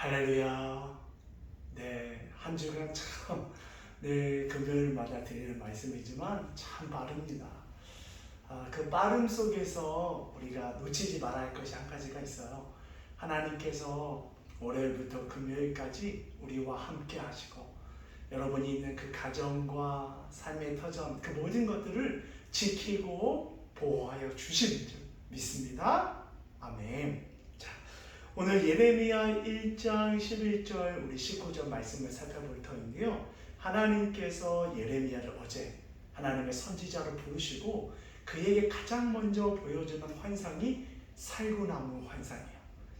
할렐루야. 네, 한 주간 참, 네, 금요일마다 드리는 말씀이지만 참 빠릅니다. 그 빠름 속에서 우리가 놓치지 말아야 할 것이 한 가지가 있어요. 하나님께서 월요일부터 금요일까지 우리와 함께 하시고 여러분이 있는 그 가정과 삶의 터전 그 모든 것들을 지키고 보호하여 주시는 줄 믿습니다. 아멘. 자, 오늘 예레미야 1장 11절 우리 19절 말씀을 살펴볼 터인데요. 하나님께서 예레미야를 어제 하나님의 선지자로 부르시고 그에게 가장 먼저 보여주는 환상이 살구나무 환상이에요.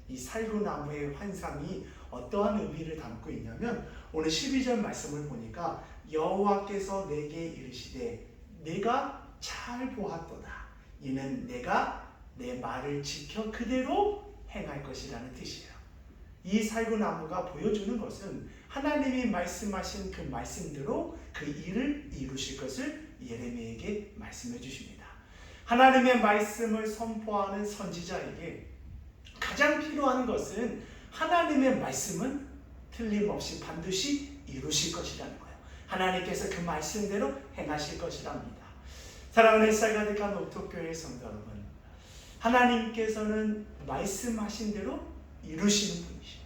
이 살구나무의 환상이 어떠한 의미를 담고 있냐면 오늘 12절 말씀을 보니까 여호와께서 내게 이르시되 내가 잘 보았도다. 이는 내가 내 말을 지켜 그대로 행할 것이라는 뜻이에요. 이 살구나무가 보여주는 것은 하나님이 말씀하신 그 말씀대로 그 일을 이루실 것을 예레미야에게 말씀해 주십니다. 하나님의 말씀을 선포하는 선지자에게 가장 필요한 것은 하나님의 말씀은 틀림없이 반드시 이루실 것이라는 거예요. 하나님께서 그 말씀대로 행하실 것이랍니다. 사랑하는 햇살 가득한 옥토교회 성도 여러분, 하나님께서는 말씀하신 대로 이루시는 분이시죠.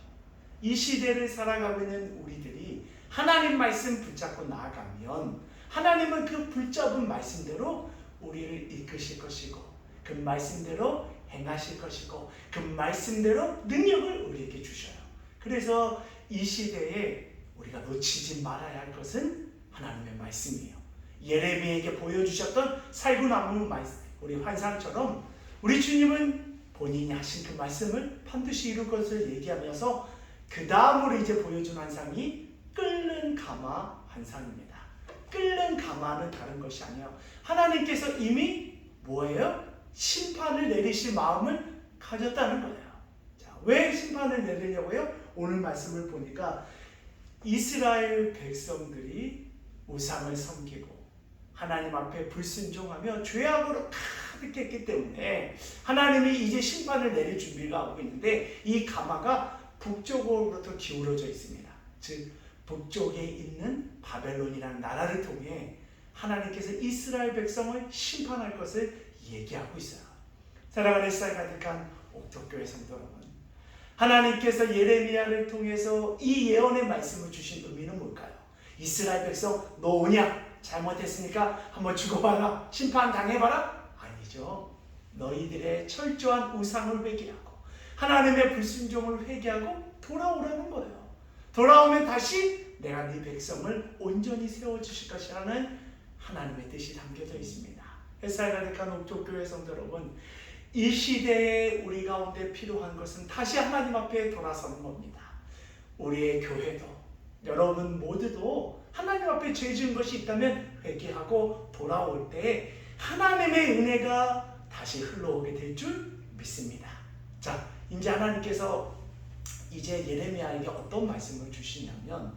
이 시대를 살아가고 있는 우리들이 하나님 말씀 붙잡고 나아가면 하나님은 그 붙잡은 말씀대로 우리를 이끄실 것이고 그 말씀대로 행하실 것이고 그 말씀대로 능력을 우리에게 주셔요. 그래서 이 시대에 우리가 놓치지 말아야 할 것은 하나님의 말씀이에요. 예레미야에게 보여주셨던 살구나무 우리 환상처럼 우리 주님은 본인이 하신 그 말씀을 반드시 이룰 것을 얘기하면서 그 다음으로 이제 보여준 환상이 끓는 가마 환상입니다. 끓는 가마는 다른 것이 아니에요. 하나님께서 이미 뭐예요? 심판을 내리실 마음을 가졌다는 거예요. 자, 왜 심판을 내리려고요? 오늘 말씀을 보니까 이스라엘 백성들이 우상을 섬기고 하나님 앞에 불순종하며 죄악으로 가득했기 때문에 하나님이 이제 심판을 내릴 준비를 하고 있는데 이 가마가 북쪽으로부터 기울어져 있습니다. 즉 북쪽에 있는 바벨론이라는 나라를 통해 하나님께서 이스라엘 백성을 심판할 것을 얘기하고 있어요. 사랑하는 햇살 가득한 옥토교회 성도 여러분, 하나님께서 예레미야를 통해서 이 예언의 말씀을 주신 의미는 뭘까요? 이스라엘 백성 너 오냐? 잘못했으니까 한번 죽어봐라, 심판 당해봐라? 아니죠. 너희들의 철저한 우상을 회개하고 하나님의 불순종을 회개하고 돌아오라는 거예요. 돌아오면 다시 내가 네 백성을 온전히 세워주실 것이라는 하나님의 뜻이 담겨져 있습니다. 햇살 가득한 옥토교회 성도 여러분, 이 시대에 우리 가운데 필요한 것은 다시 하나님 앞에 돌아서는 겁니다. 우리의 교회도 여러분 모두도 하나님 앞에 죄 지은 것이 있다면 회개하고 돌아올 때 하나님의 은혜가 다시 흘러오게 될 줄 믿습니다. 자, 이제 하나님께서 이제 예레미야에게 어떤 말씀을 주시냐면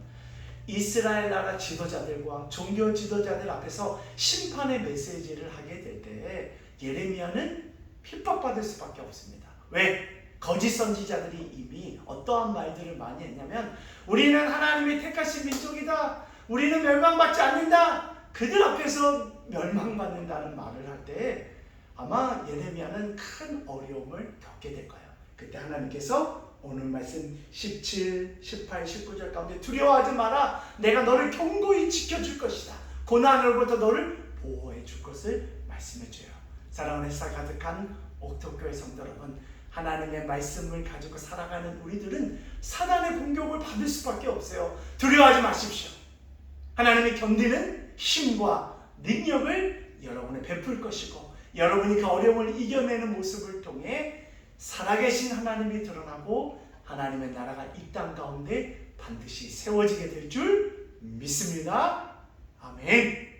이스라엘 나라 지도자들과 종교 지도자들 앞에서 심판의 메시지를 하게 될 때 예레미야는 핍박받을 수밖에 없습니다. 왜? 거짓 선지자들이 이미 어떠한 말들을 많이 했냐면 우리는 하나님의 택하신 민족이다. 우리는 멸망받지 않는다. 그들 앞에서 멸망받는다는 말을 할 때 아마 예레미야는 큰 어려움을 겪게 될 거예요. 그때 하나님께서 오늘 말씀 17, 18, 19절 가운데 두려워하지 마라. 내가 너를 견고히 지켜줄 것이다. 고난으로부터 너를 보호해 줄 것을 말씀해 줘요. 사랑하는 햇살 가득한 옥토교회 성도 여러분, 하나님의 말씀을 가지고 살아가는 우리들은 사단의 공격을 받을 수밖에 없어요. 두려워하지 마십시오. 하나님이 견디는 힘과 능력을 여러분에 베풀 것이고 여러분이 그 어려움을 이겨내는 모습을 통해 살아계신 하나님이 드러나고 하나님의 나라가 이 땅 가운데 반드시 세워지게 될 줄 믿습니다. 아멘.